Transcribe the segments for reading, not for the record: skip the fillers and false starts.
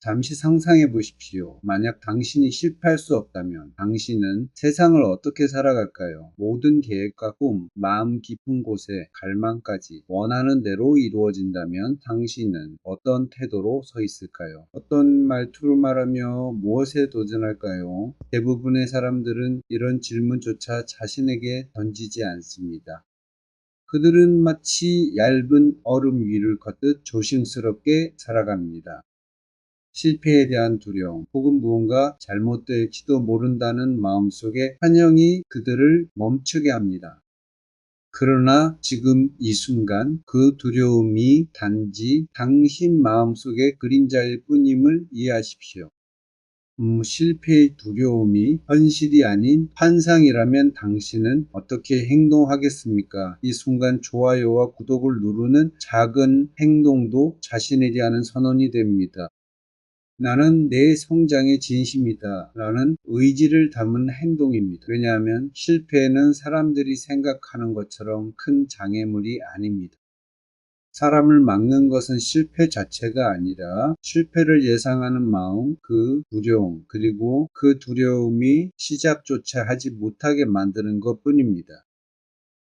잠시 상상해 보십시오. 만약 당신이 실패할 수 없다면 당신은 세상을 어떻게 살아갈까요? 모든 계획과 꿈, 마음 깊은 곳의 갈망까지 원하는 대로 이루어진다면 당신은 어떤 태도로 서 있을까요? 어떤 말투로 말하며 무엇에 도전할까요? 대부분의 사람들은 이런 질문조차 자신에게 던지지 않습니다. 그들은 마치 얇은 얼음 위를 걷듯 조심스럽게 살아갑니다. 실패에 대한 두려움 혹은 무언가 잘못될지도 모른다는 마음속에 환영이 그들을 멈추게 합니다. 그러나 지금 이 순간 그 두려움이 단지 당신 마음속의 그림자일 뿐임을 이해하십시오. 실패의 두려움이 현실이 아닌 환상이라면 당신은 어떻게 행동하겠습니까? 이 순간 좋아요와 구독을 누르는 작은 행동도 자신에 대한 선언이 됩니다. 나는 내 성장에 진심이다 라는 의지를 담은 행동입니다. 왜냐하면 실패는 사람들이 생각하는 것처럼 큰 장애물이 아닙니다. 사람을 막는 것은 실패 자체가 아니라 실패를 예상하는 마음, 그 두려움, 그리고 그 두려움이 시작조차 하지 못하게 만드는 것 뿐입니다.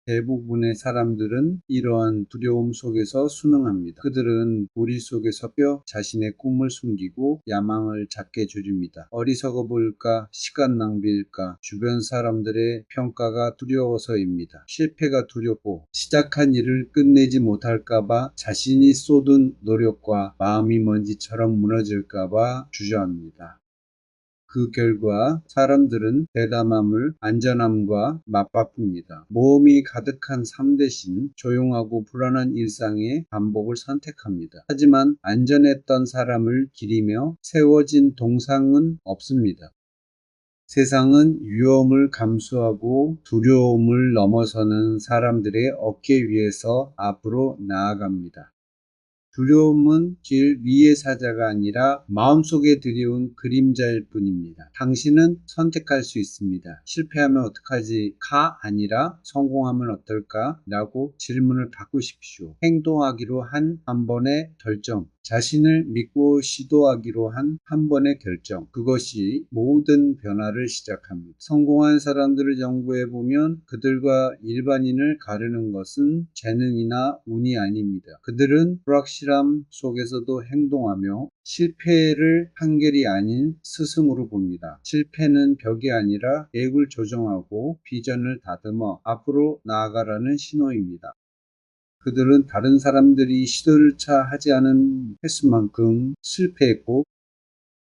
대부분의 사람들은 이러한 두려움 속에서 순응합니다. 그들은 무리 속에서 자신의 꿈을 숨기고 야망을 작게 줄입니다. 어리석어 보일까, 시간 낭비일까, 주변 사람들의 평가가 두려워서입니다. 실패가 두렵고 시작한 일을 끝내지 못할까봐 자신이 쏟은 노력과 마음이 먼지처럼 무너질까봐 주저합니다. 그 결과 사람들은 대담함을 안전함과 맞바꿉니다. 모험이 가득한 삶 대신 조용하고 불안한 일상의 반복을 선택합니다. 하지만 안전했던 사람을 기리며 세워진 동상은 없습니다. 세상은 위험을 감수하고 두려움을 넘어서는 사람들의 어깨 위에서 앞으로 나아갑니다. 두려움은 길 위의 사자가 아니라 마음속에 들여온 그림자일 뿐입니다. 당신은 선택할 수 있습니다. 실패하면 어떡하지? 가 아니라 성공하면 어떨까? 라고 질문을 바꾸십시오. 행동하기로 한 번의 결정. 자신을 믿고 시도하기로 한 번의 결정. 그것이 모든 변화를 시작합니다. 성공한 사람들을 연구해 보면 그들과 일반인을 가르는 것은 재능이나 운이 아닙니다. 그들은 불확실함 속에서도 행동하며 실패를 한결이 아닌 스승으로 봅니다. 실패는 벽이 아니라 계획을 조정하고 비전을 다듬어 앞으로 나아가라는 신호입니다. 그들은 다른 사람들이 시도를 차 하지 않은 횟수만큼 실패했고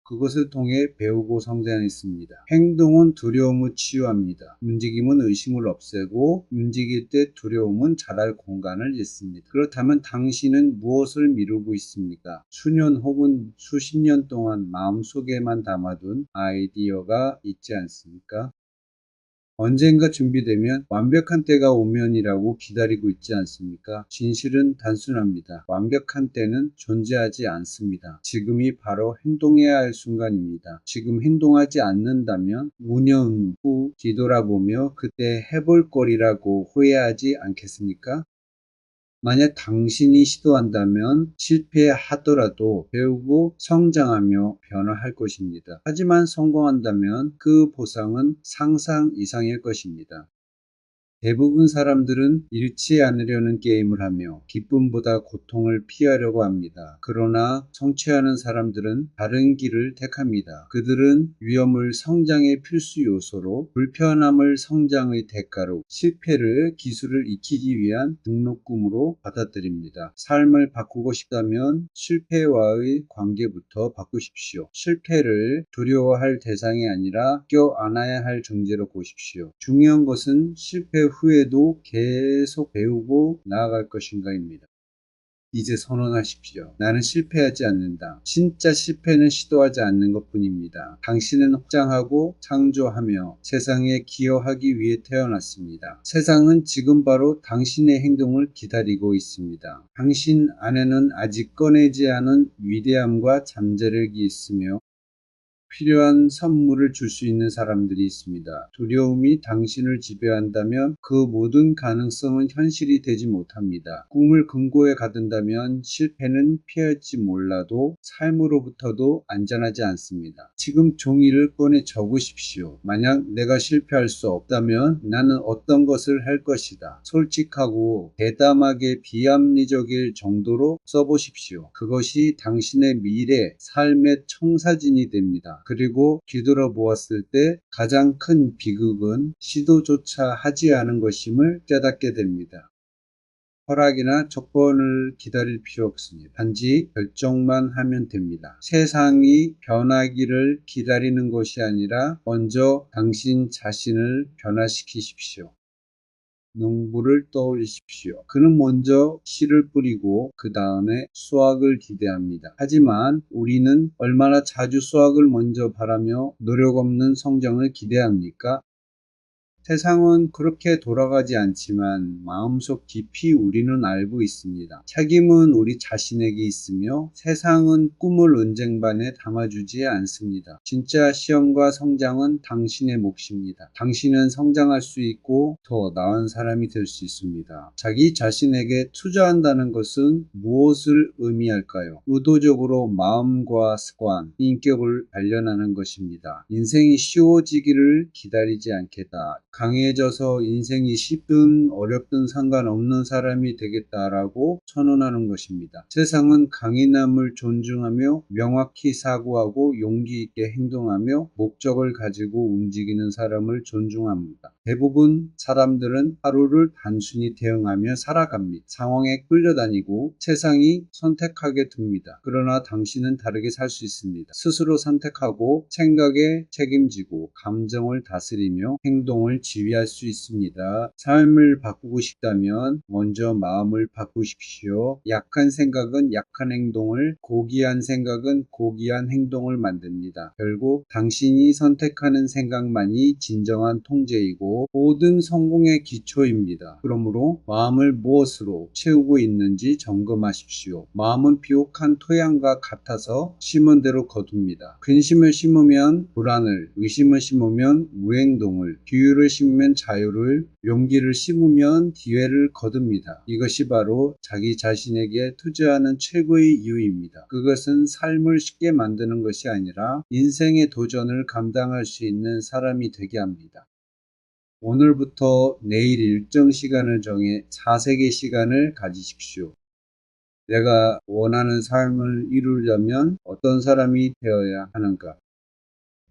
그것을 통해 배우고 성장했습니다. 행동은 두려움을 치유합니다. 움직임은 의심을 없애고 움직일 때 두려움은 자랄 공간을 잇습니다. 그렇다면 당신은 무엇을 미루고 있습니까? 수년 혹은 수십 년 동안 마음속에만 담아둔 아이디어가 있지 않습니까? 언젠가 준비되면 완벽한 때가 오면이라고 기다리고 있지 않습니까? 진실은 단순합니다. 완벽한 때는 존재하지 않습니다. 지금이 바로 행동해야 할 순간입니다. 지금 행동하지 않는다면 5년 후 뒤돌아보며 그때 해볼 거리라고 후회하지 않겠습니까? 만약 당신이 시도한다면 실패하더라도 배우고 성장하며 변화할 것입니다. 하지만 성공한다면 그 보상은 상상 이상일 것입니다. 대부분 사람들은 잃지 않으려는 게임을 하며 기쁨보다 고통을 피하려고 합니다. 그러나 성취하는 사람들은 다른 길을 택합니다. 그들은 위험을 성장의 필수 요소로, 불편함을 성장의 대가로, 실패를 기술을 익히기 위한 등록금으로 받아들입니다. 삶을 바꾸고 싶다면 실패와의 관계부터 바꾸십시오. 실패를 두려워할 대상이 아니라 껴안아야 할 존재로 보십시오. 중요한 것은 실패 후에도 계속 배우고 나아갈 것인가입니다. 이제 선언하십시오. 나는 실패하지 않는다. 진짜 실패는 시도하지 않는 것뿐입니다. 당신은 확장하고 창조하며 세상에 기여하기 위해 태어났습니다. 세상은 지금 바로 당신의 행동을 기다리고 있습니다. 당신 안에는 아직 꺼내지 않은 위대함과 잠재력이 있으며 필요한 선물을 줄 수 있는 사람들이 있습니다. 두려움이 당신을 지배한다면 그 모든 가능성은 현실이 되지 못합니다. 꿈을 금고에 가둔다면 실패는 피할지 몰라도 삶으로부터도 안전하지 않습니다. 지금 종이를 꺼내 적으십시오. 만약 내가 실패할 수 없다면 나는 어떤 것을 할 것이다. 솔직하고 대담하게 비합리적일 정도로 써보십시오. 그것이 당신의 미래, 삶의 청사진이 됩니다. 그리고 뒤돌아보았을 때 가장 큰 비극은 시도조차 하지 않은 것임을 깨닫게 됩니다. 허락이나 조건을 기다릴 필요 없습니다. 단지 결정만 하면 됩니다. 세상이 변하기를 기다리는 것이 아니라 먼저 당신 자신을 변화시키십시오. 농부를 떠올리십시오. 그는 먼저 씨를 뿌리고 그 다음에 수확을 기대합니다. 하지만 우리는 얼마나 자주 수확을 먼저 바라며 노력 없는 성장을 기대합니까? 세상은 그렇게 돌아가지 않지만 마음속 깊이 우리는 알고 있습니다. 책임은 우리 자신에게 있으며 세상은 꿈을 은쟁반에 담아주지 않습니다. 진짜 시험과 성장은 당신의 몫입니다. 당신은 성장할 수 있고 더 나은 사람이 될 수 있습니다. 자기 자신에게 투자한다는 것은 무엇을 의미할까요? 의도적으로 마음과 습관, 인격을 단련하는 것입니다. 인생이 쉬워지기를 기다리지 않겠다. 강해져서 인생이 쉽든 어렵든 상관없는 사람이 되겠다라고 선언하는 것입니다. 세상은 강인함을 존중하며 명확히 사고하고 용기 있게 행동하며 목적을 가지고 움직이는 사람을 존중합니다. 대부분 사람들은 하루를 단순히 대응하며 살아갑니다. 상황에 끌려다니고 세상이 선택하게 둡니다. 그러나 당신은 다르게 살 수 있습니다. 스스로 선택하고 생각에 책임지고 감정을 다스리며 행동을 지휘할 수 있습니다. 삶을 바꾸고 싶다면 먼저 마음을 바꾸십시오. 약한 생각은 약한 행동을, 고귀한 생각은 고귀한 행동을 만듭니다. 결국 당신이 선택하는 생각만이 진정한 통제이고 모든 성공의 기초입니다. 그러므로 마음을 무엇으로 채우고 있는지 점검하십시오. 마음은 비옥한 토양과 같아서 심은 대로 거둡니다. 근심을 심으면 불안을, 의심을 심으면 무행동을, 기회를 심으면 자유를, 용기를 심으면 기회를 거둡니다. 이것이 바로 자기 자신에게 투자하는 최고의 이유입니다. 그것은 삶을 쉽게 만드는 것이 아니라 인생의 도전을 감당할 수 있는 사람이 되게 합니다. 오늘부터 내일 일정 시간을 정해 4세계 시간을 가지십시오. 내가 원하는 삶을 이루려면 어떤 사람이 되어야 하는가?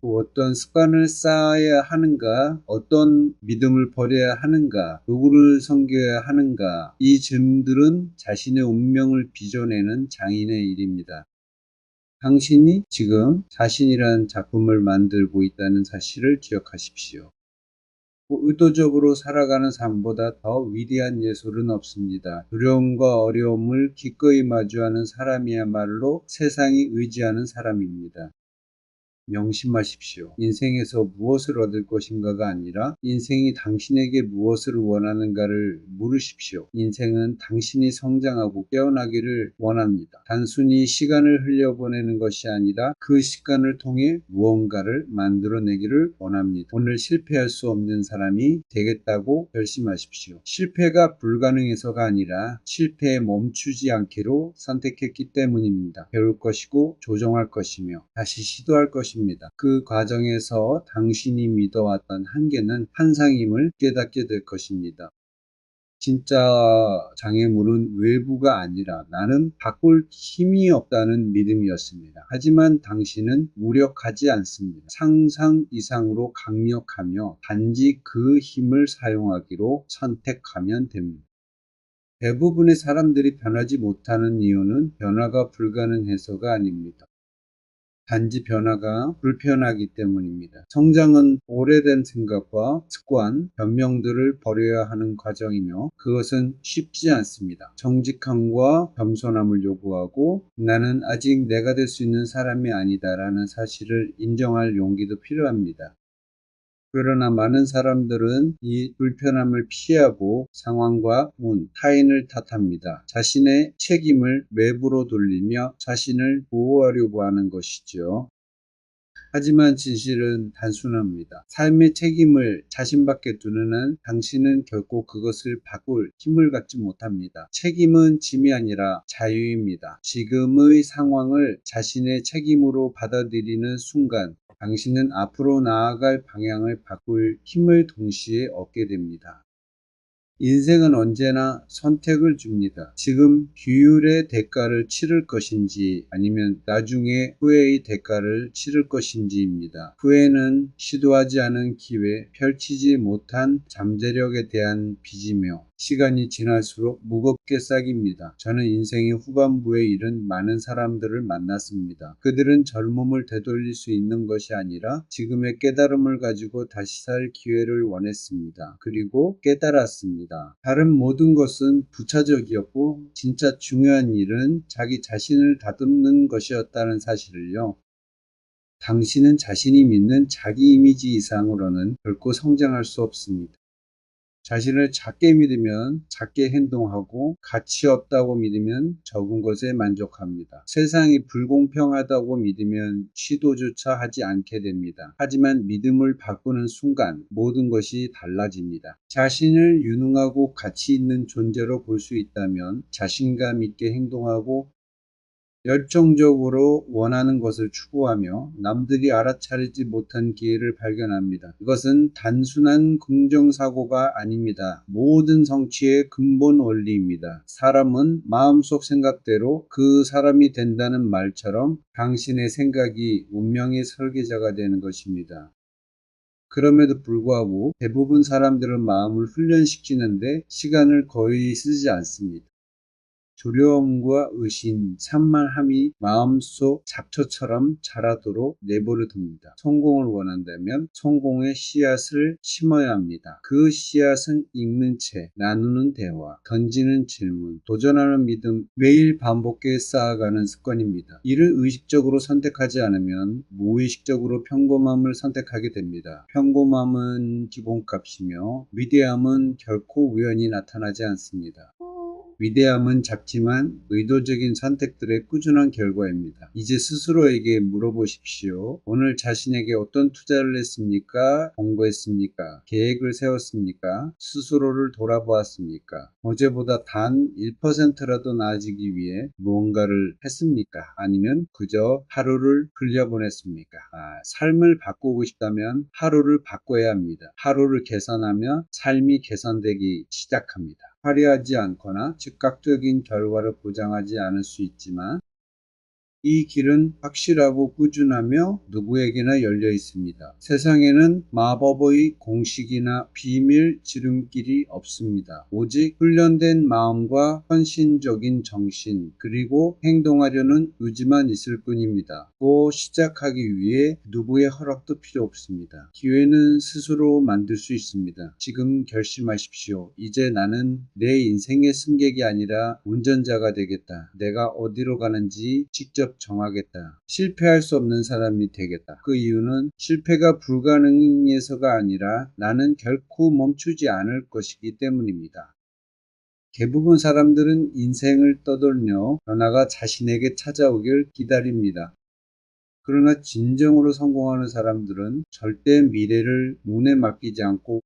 또 어떤 습관을 쌓아야 하는가? 어떤 믿음을 버려야 하는가? 누구를 섬겨야 하는가? 이 질문들은 자신의 운명을 빚어내는 장인의 일입니다. 당신이 지금 자신이라는 작품을 만들고 있다는 사실을 기억하십시오. 의도적으로 살아가는 삶보다 더 위대한 예술은 없습니다. 두려움과 어려움을 기꺼이 마주하는 사람이야말로 세상이 의지하는 사람입니다. 명심하십시오. 인생에서 무엇을 얻을 것인가가 아니라 인생이 당신에게 무엇을 원하는가를 물으십시오. 인생은 당신이 성장하고 깨어나기를 원합니다. 단순히 시간을 흘려보내는 것이 아니라 그 시간을 통해 무언가를 만들어내기를 원합니다. 오늘 실패할 수 없는 사람이 되겠다고 결심하십시오. 실패가 불가능해서가 아니라 실패에 멈추지 않기로 선택했기 때문입니다. 배울 것이고 조정할 것이며 다시 시도할 것입니다. 그 과정에서 당신이 믿어왔던 한계는 환상임을 깨닫게 될 것입니다. 진짜 장애물은 외부가 아니라 나는 바꿀 힘이 없다는 믿음이었습니다. 하지만 당신은 무력하지 않습니다. 상상 이상으로 강력하며 단지 그 힘을 사용하기로 선택하면 됩니다. 대부분의 사람들이 변하지 못하는 이유는 변화가 불가능해서가 아닙니다. 단지 변화가 불편하기 때문입니다. 성장은 오래된 생각과 습관, 변명들을 버려야 하는 과정이며 그것은 쉽지 않습니다. 정직함과 겸손함을 요구하고 나는 아직 내가 될 수 있는 사람이 아니다라는 사실을 인정할 용기도 필요합니다. 그러나 많은 사람들은 이 불편함을 피하고 상황과 운, 타인을 탓합니다. 자신의 책임을 외부로 돌리며 자신을 보호하려고 하는 것이죠. 하지만 진실은 단순합니다. 삶의 책임을 자신밖에 두는 한 당신은 결코 그것을 바꿀 힘을 갖지 못합니다. 책임은 짐이 아니라 자유입니다. 지금의 상황을 자신의 책임으로 받아들이는 순간 당신은 앞으로 나아갈 방향을 바꿀 힘을 동시에 얻게 됩니다. 인생은 언제나 선택을 줍니다. 지금 규율의 대가를 치를 것인지 아니면 나중에 후회의 대가를 치를 것인지입니다. 후회는 시도하지 않은 기회, 펼치지 못한 잠재력에 대한 빚이며 시간이 지날수록 무겁게 쌓입니다. 저는 인생의 후반부에 이른 많은 사람들을 만났습니다. 그들은 젊음을 되돌릴 수 있는 것이 아니라 지금의 깨달음을 가지고 다시 살 기회를 원했습니다. 그리고 깨달았습니다. 다른 모든 것은 부차적이었고 진짜 중요한 일은 자기 자신을 다듬는 것이었다는 사실을요. 당신은 자신이 믿는 자기 이미지 이상으로는 결코 성장할 수 없습니다. 자신을 작게 믿으면 작게 행동하고 가치 없다고 믿으면 적은 것에 만족합니다. 세상이 불공평하다고 믿으면 시도조차 하지 않게 됩니다. 하지만 믿음을 바꾸는 순간 모든 것이 달라집니다. 자신을 유능하고 가치 있는 존재로 볼 수 있다면 자신감 있게 행동하고 열정적으로 원하는 것을 추구하며 남들이 알아차리지 못한 기회를 발견합니다. 이것은 단순한 긍정사고가 아닙니다. 모든 성취의 근본 원리입니다. 사람은 마음속 생각대로 그 사람이 된다는 말처럼 당신의 생각이 운명의 설계자가 되는 것입니다. 그럼에도 불구하고 대부분 사람들은 마음을 훈련시키는데 시간을 거의 쓰지 않습니다. 두려움과 의심, 산만함이 마음속 잡초처럼 자라도록 내버려 둡니다. 성공을 원한다면 성공의 씨앗을 심어야 합니다. 그 씨앗은 읽는 책, 나누는 대화, 던지는 질문, 도전하는 믿음, 매일 반복해 쌓아가는 습관입니다. 이를 의식적으로 선택하지 않으면 무의식적으로 평범함을 선택하게 됩니다. 평범함은 기본값이며 위대함은 결코 우연히 나타나지 않습니다. 위대함은 작지만 의도적인 선택들의 꾸준한 결과입니다. 이제 스스로에게 물어보십시오. 오늘 자신에게 어떤 투자를 했습니까? 공부했습니까? 계획을 세웠습니까? 스스로를 돌아보았습니까? 어제보다 단 1%라도 나아지기 위해 무언가를 했습니까? 아니면 그저 하루를 흘려보냈습니까? 삶을 바꾸고 싶다면 하루를 바꿔야 합니다. 하루를 개선하며 삶이 개선되기 시작합니다. 화려하지 않거나 즉각적인 결과를 보장하지 않을 수 있지만 이 길은 확실하고 꾸준하며 누구에게나 열려 있습니다. 세상에는 마법의 공식이나 비밀 지름길이 없습니다. 오직 훈련된 마음과 헌신적인 정신 그리고 행동하려는 의지만 있을 뿐입니다. 또 시작하기 위해 누구의 허락도 필요 없습니다. 기회는 스스로 만들 수 있습니다. 지금 결심하십시오. 이제 나는 내 인생의 승객이 아니라 운전자가 되겠다. 내가 어디로 가는지 직접 정하겠다. 실패할 수 없는 사람이 되겠다. 그 이유는 실패가 불가능해서가 아니라 나는 결코 멈추지 않을 것이기 때문입니다. 대부분 사람들은 인생을 떠돌며 변화가 자신에게 찾아오길 기다립니다. 그러나 진정으로 성공하는 사람들은 절대 미래를 운에 맡기지 않고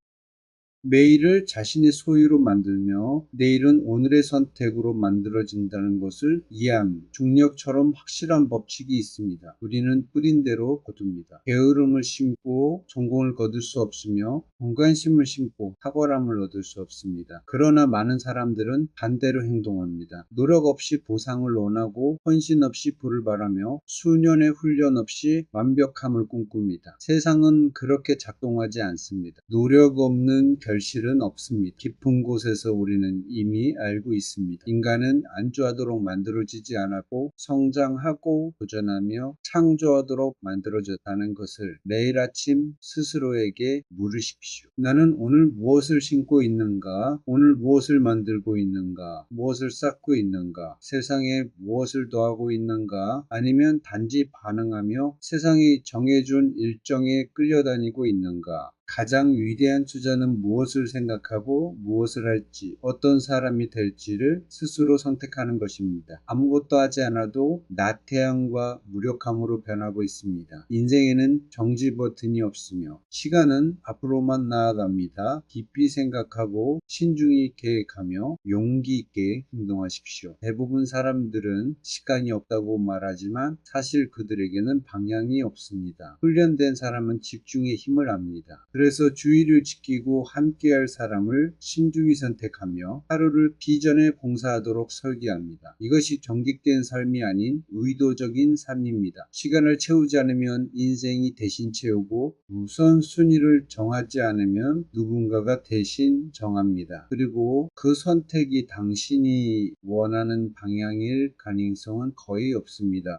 매일을 자신의 소유로 만들며 내일은 오늘의 선택으로 만들어진다는 것을 이해합니다. 중력처럼 확실한 법칙이 있습니다. 우리는 뿌린 대로 거둡니다. 게으름을 심고 성공을 거둘 수 없으며 공간심을 심고 탁월함을 얻을 수 없습니다. 그러나 많은 사람들은 반대로 행동합니다. 노력 없이 보상을 원하고 헌신 없이 부를 바라며 수년의 훈련 없이 완벽함을 꿈꿉니다. 세상은 그렇게 작동하지 않습니다. 노력 없는 결실은 없습니다. 깊은 곳에서 우리는 이미 알고 있습니다. 인간은 안주하도록 만들어지지 않았고 성장하고 도전하며 창조하도록 만들어졌다는 것을 매일 아침 스스로에게 물으십시오. 나는 오늘 무엇을 심고 있는가? 오늘 무엇을 만들고 있는가? 무엇을 쌓고 있는가? 세상에 무엇을 더하고 있는가? 아니면 단지 반응하며 세상이 정해준 일정에 끌려다니고 있는가? 가장 위대한 투자는 무엇을 생각하고 무엇을 할지, 어떤 사람이 될지를 스스로 선택하는 것입니다. 아무것도 하지 않아도 나태함과 무력함으로 변하고 있습니다. 인생에는 정지 버튼이 없으며 시간은 앞으로만 나아갑니다. 깊이 생각하고 신중히 계획하며 용기 있게 행동하십시오. 대부분 사람들은 시간이 없다고 말하지만 사실 그들에게는 방향이 없습니다. 훈련된 사람은 집중의 힘을 압니다. 그래서 주의를 지키고 함께할 사람을 신중히 선택하며 하루를 비전에 봉사하도록 설계합니다. 이것이 정직된 삶이 아닌 의도적인 삶입니다. 시간을 채우지 않으면 인생이 대신 채우고 우선순위를 정하지 않으면 누군가가 대신 정합니다. 그리고 그 선택이 당신이 원하는 방향일 가능성은 거의 없습니다.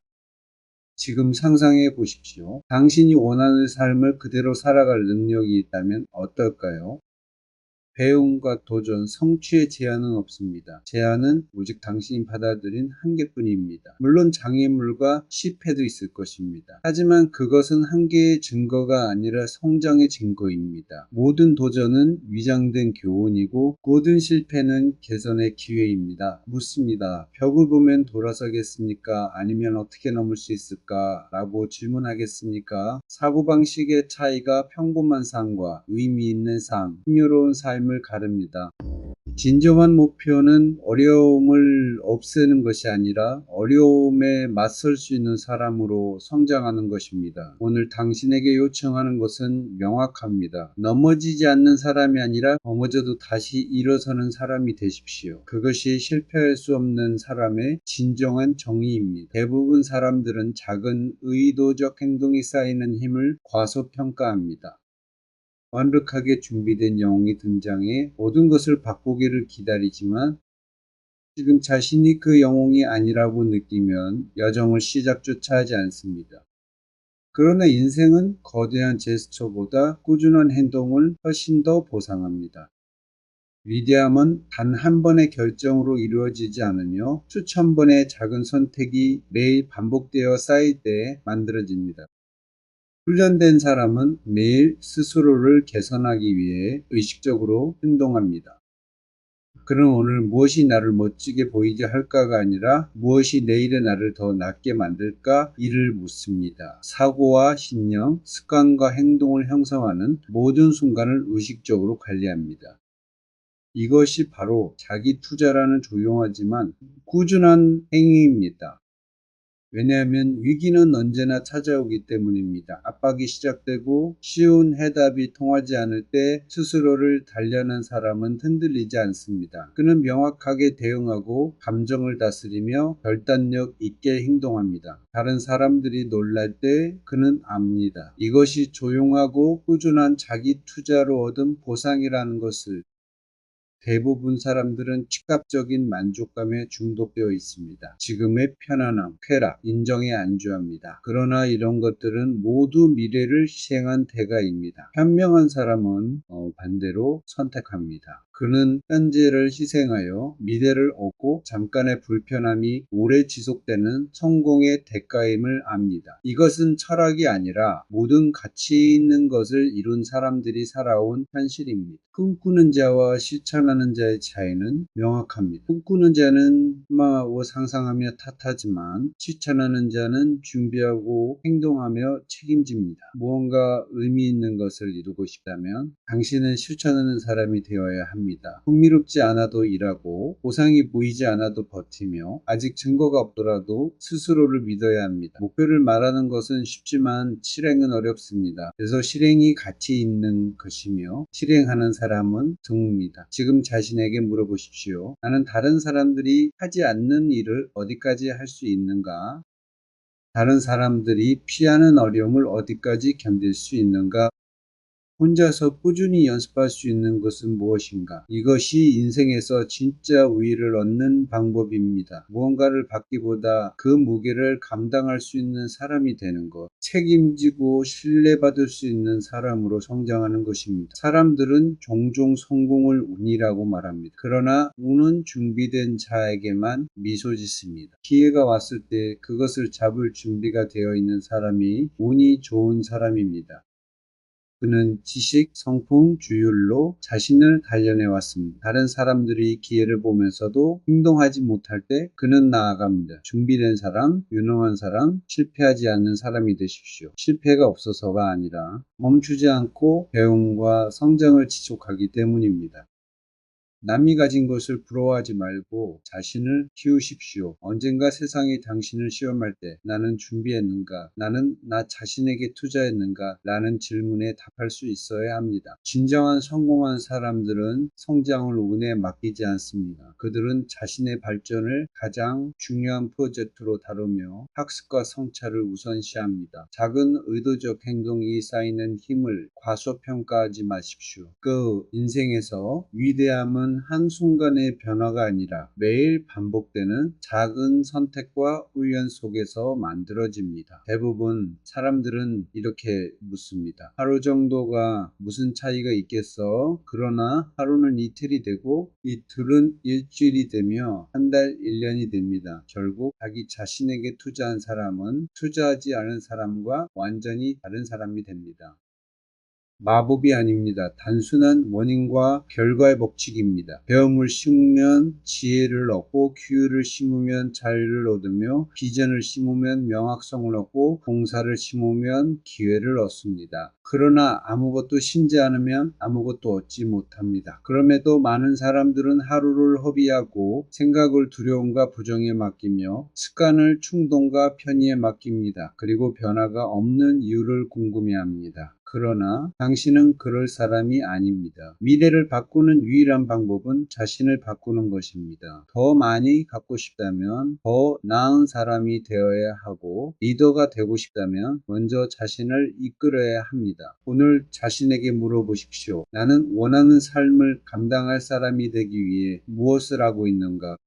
지금 상상해 보십시오. 당신이 원하는 삶을 그대로 살아갈 능력이 있다면 어떨까요? 배움과 도전, 성취의 제한은 없습니다. 제한은 오직 당신이 받아들인 한계뿐입니다. 물론 장애물과 실패도 있을 것입니다. 하지만 그것은 한계의 증거가 아니라 성장의 증거입니다. 모든 도전은 위장된 교훈이고 모든 실패는 개선의 기회입니다. 묻습니다. 벽을 보면 돌아서겠습니까? 아니면 어떻게 넘을 수 있을까? 라고 질문하겠습니까? 사고방식의 차이가 평범한 삶과 의미 있는 삶, 풍요로운 삶을 가릅니다. 진정한 목표는 어려움을 없애는 것이 아니라 어려움에 맞설 수 있는 사람으로 성장하는 것입니다. 오늘 당신에게 요청하는 것은 명확합니다. 넘어지지 않는 사람이 아니라 넘어져도 다시 일어서는 사람이 되십시오. 그것이 실패할 수 없는 사람의 진정한 정의입니다. 대부분 사람들은 작은 의도적 행동이 쌓이는 힘을 과소평가합니다. 완벽하게 준비된 영웅이 등장해 모든 것을 바꾸기를 기다리지만 지금 자신이 그 영웅이 아니라고 느끼면 여정을 시작조차 하지 않습니다. 그러나 인생은 거대한 제스처보다 꾸준한 행동을 훨씬 더 보상합니다. 위대함은 단 한 번의 결정으로 이루어지지 않으며 수천 번의 작은 선택이 매일 반복되어 쌓일 때 만들어집니다. 훈련된 사람은 매일 스스로를 개선하기 위해 의식적으로 행동합니다. 그는 오늘 무엇이 나를 멋지게 보이게 할까가 아니라 무엇이 내일의 나를 더 낫게 만들까 이를 묻습니다. 사고와 신념, 습관과 행동을 형성하는 모든 순간을 의식적으로 관리합니다. 이것이 바로 자기 투자라는 조용하지만 꾸준한 행위입니다. 왜냐하면 위기는 언제나 찾아오기 때문입니다. 압박이 시작되고 쉬운 해답이 통하지 않을 때 스스로를 단련한 사람은 흔들리지 않습니다. 그는 명확하게 대응하고 감정을 다스리며 결단력 있게 행동합니다. 다른 사람들이 놀랄 때 그는 압니다. 이것이 조용하고 꾸준한 자기 투자로 얻은 보상이라는 것을. 대부분 사람들은 즉각적인 만족감에 중독되어 있습니다. 지금의 편안함, 쾌락, 인정에 안주합니다. 그러나 이런 것들은 모두 미래를 희생한 대가입니다. 현명한 사람은 반대로 선택합니다. 그는 현재를 희생하여 미래를 얻고 잠깐의 불편함이 오래 지속되는 성공의 대가임을 압니다. 이것은 철학이 아니라 모든 가치 있는 것을 이룬 사람들이 살아온 현실입니다. 꿈꾸는 자와 실천하는 자의 차이는 명확합니다. 꿈꾸는 자는 희망하고 상상하며 탓하지만 실천하는 자는 준비하고 행동하며 책임집니다. 무언가 의미 있는 것을 이루고 싶다면 당신은 실천하는 사람이 되어야 합니다. 흥미롭지 않아도 일하고 보상이 보이지 않아도 버티며 아직 증거가 없더라도 스스로를 믿어야 합니다. 목표를 말하는 것은 쉽지만 실행은 어렵습니다. 그래서 실행이 가치 있는 것이며 실행하는 사람은 드뭅니다. 지금 자신에게 물어보십시오. 나는 다른 사람들이 하지 않는 일을 어디까지 할 수 있는가? 다른 사람들이 피하는 어려움을 어디까지 견딜 수 있는가? 혼자서 꾸준히 연습할 수 있는 것은 무엇인가? 이것이 인생에서 진짜 우위를 얻는 방법입니다. 무언가를 받기보다 그 무게를 감당할 수 있는 사람이 되는 것. 책임지고 신뢰받을 수 있는 사람으로 성장하는 것입니다. 사람들은 종종 성공을 운이라고 말합니다. 그러나 운은 준비된 자에게만 미소 짓습니다. 기회가 왔을 때 그것을 잡을 준비가 되어 있는 사람이 운이 좋은 사람입니다. 그는 지식, 성품, 주율로 자신을 단련해 왔습니다. 다른 사람들이 기회를 보면서도 행동하지 못할 때 그는 나아갑니다. 준비된 사람, 유능한 사람, 실패하지 않는 사람이 되십시오. 실패가 없어서가 아니라 멈추지 않고 배움과 성장을 지속하기 때문입니다. 남이 가진 것을 부러워하지 말고 자신을 키우십시오. 언젠가 세상이 당신을 시험할 때 나는 준비했는가? 나는 나 자신에게 투자했는가? 라는 질문에 답할 수 있어야 합니다. 진정한 성공한 사람들은 성장을 운에 맡기지 않습니다. 그들은 자신의 발전을 가장 중요한 프로젝트로 다루며 학습과 성찰을 우선시합니다. 작은 의도적 행동이 쌓이는 힘을 과소평가하지 마십시오. 그 인생에서 위대함은 한순간의 변화가 아니라 매일 반복되는 작은 선택과 우연 속에서 만들어집니다. 대부분 사람들은 이렇게 묻습니다. 하루 정도가 무슨 차이가 있겠어? 그러나 하루는 이틀이 되고 이틀은 일주일이 되며 한 달, 1년이 됩니다. 결국 자기 자신에게 투자한 사람은 투자하지 않은 사람과 완전히 다른 사람이 됩니다. 마법이 아닙니다. 단순한 원인과 결과의 법칙입니다. 배움을 심으면 지혜를 얻고 규율을 심으면 자유를 얻으며 비전을 심으면 명확성을 얻고 봉사를 심으면 기회를 얻습니다. 그러나 아무것도 심지 않으면 아무것도 얻지 못합니다. 그럼에도 많은 사람들은 하루를 허비하고 생각을 두려움과 부정에 맡기며 습관을 충동과 편의에 맡깁니다. 그리고 변화가 없는 이유를 궁금해합니다. 그러나 당신은 그럴 사람이 아닙니다. 미래를 바꾸는 유일한 방법은 자신을 바꾸는 것입니다. 더 많이 갖고 싶다면 더 나은 사람이 되어야 하고 리더가 되고 싶다면 먼저 자신을 이끌어야 합니다. 오늘 자신에게 물어보십시오. 나는 원하는 삶을 감당할 사람이 되기 위해 무엇을 하고 있는가?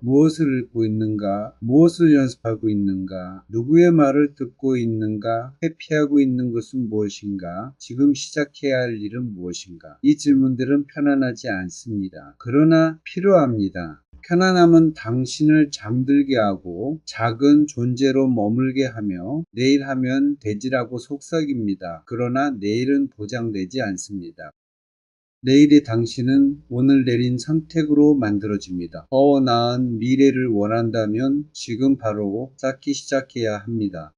무엇을 읽고 있는가? 무엇을 연습하고 있는가? 누구의 말을 듣고 있는가? 회피하고 있는 것은 무엇인가? 지금 시작해야 할 일은 무엇인가? 이 질문들은 편안하지 않습니다. 그러나 필요합니다. 편안함은 당신을 잠들게 하고 작은 존재로 머물게 하며 내일 하면 되지라고 속삭입니다. 그러나 내일은 보장되지 않습니다. 내일의 당신은 오늘 내린 선택으로 만들어집니다. 더 나은 미래를 원한다면 지금 바로 쌓기 시작해야 합니다.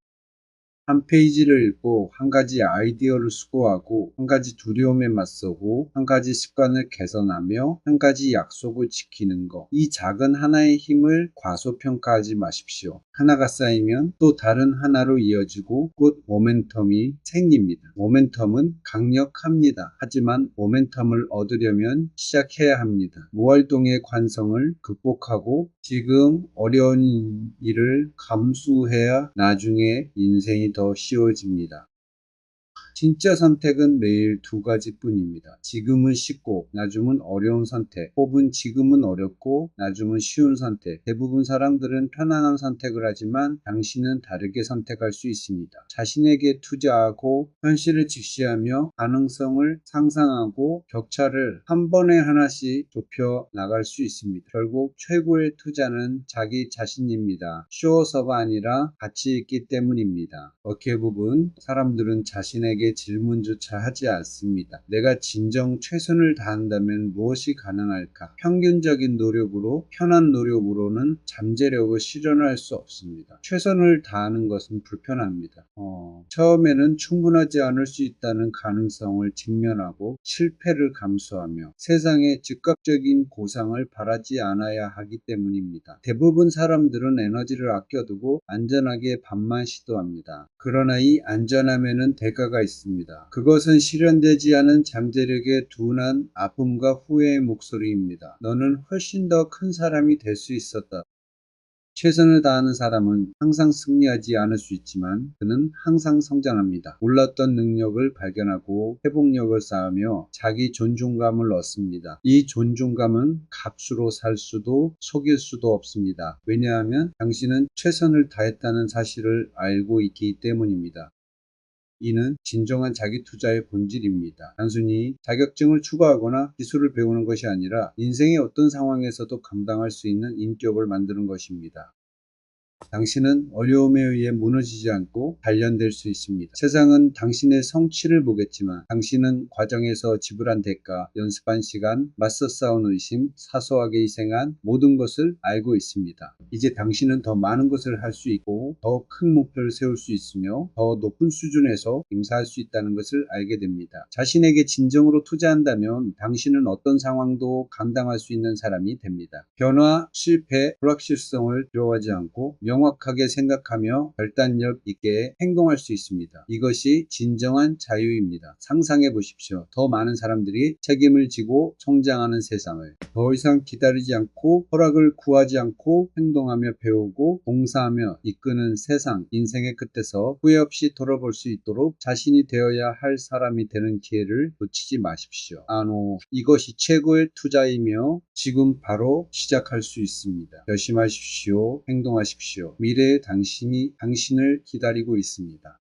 한 페이지를 읽고 한 가지 아이디어를 수고하고 한 가지 두려움에 맞서고 한 가지 습관을 개선하며 한 가지 약속을 지키는 것. 이 작은 하나의 힘을 과소평가하지 마십시오. 하나가 쌓이면 또 다른 하나로 이어지고 곧 모멘텀이 생깁니다. 모멘텀은 강력합니다. 하지만 모멘텀을 얻으려면 시작해야 합니다. 무활동의 관성을 극복하고 지금 어려운 일을 감수해야 나중에 인생이 더 쉬워집니다. 진짜 선택은 매일 두 가지뿐입니다. 지금은 쉽고 나중은 어려운 선택, 혹은 지금은 어렵고 나중은 쉬운 선택. 대부분 사람들은 편안한 선택을 하지만 당신은 다르게 선택할 수 있습니다. 자신에게 투자하고 현실을 직시하며 가능성을 상상하고 격차를 한 번에 하나씩 좁혀 나갈 수 있습니다. 결국 최고의 투자는 자기 자신입니다. 쉬워서가 아니라 가치 있기 때문입니다. 대부분 사람들은 자신에게 질문조차 하지 않습니다. 내가 진정 최선을 다한다면 무엇이 가능할까? 평균적인 노력으로, 편한 노력으로는 잠재력을 실현할 수 없습니다. 최선을 다하는 것은 불편합니다. 처음에는 충분하지 않을 수 있다는 가능성을 직면하고 실패를 감수하며 세상에 즉각적인 보상을 바라지 않아야 하기 때문입니다. 대부분 사람들은 에너지를 아껴두고 안전하게 반만 시도합니다. 그러나 이 안전함에는 대가가 있습니다. 그것은 실현되지 않은 잠재력의 둔한 아픔과 후회의 목소리입니다. 너는 훨씬 더 큰 사람이 될 수 있었다. 최선을 다하는 사람은 항상 승리하지 않을 수 있지만 그는 항상 성장합니다. 몰랐던 능력을 발견하고 회복력을 쌓으며 자기 존중감을 얻습니다. 이 존중감은 값으로 살 수도 속일 수도 없습니다. 왜냐하면 당신은 최선을 다했다는 사실을 알고 있기 때문입니다. 이는 진정한 자기 투자의 본질입니다. 단순히 자격증을 추구하거나 기술을 배우는 것이 아니라 인생의 어떤 상황에서도 감당할 수 있는 인격을 만드는 것입니다. 당신은 어려움에 의해 무너지지 않고 단련될 수 있습니다. 세상은 당신의 성취를 보겠지만 당신은 과정에서 지불한 대가, 연습한 시간, 맞서 싸운 의심, 사소하게 희생한 모든 것을 알고 있습니다. 이제 당신은 더 많은 것을 할 수 있고 더 큰 목표를 세울 수 있으며 더 높은 수준에서 행사할 수 있다는 것을 알게 됩니다. 자신에게 진정으로 투자한다면 당신은 어떤 상황도 감당할 수 있는 사람이 됩니다. 변화, 실패, 불확실성을 두려워하지 않고 명확하게 생각하며 결단력 있게 행동할 수 있습니다. 이것이 진정한 자유입니다. 상상해 보십시오. 더 많은 사람들이 책임을 지고 성장하는 세상을. 더 이상 기다리지 않고 허락을 구하지 않고 행동하며 배우고 봉사하며 이끄는 세상. 인생의 끝에서 후회 없이 돌아볼 수 있도록 자신이 되어야 할 사람이 되는 기회를 놓치지 마십시오. 이것이 최고의 투자이며 지금 바로 시작할 수 있습니다. 결심하십시오. 행동하십시오. 미래의 당신이 당신을 기다리고 있습니다.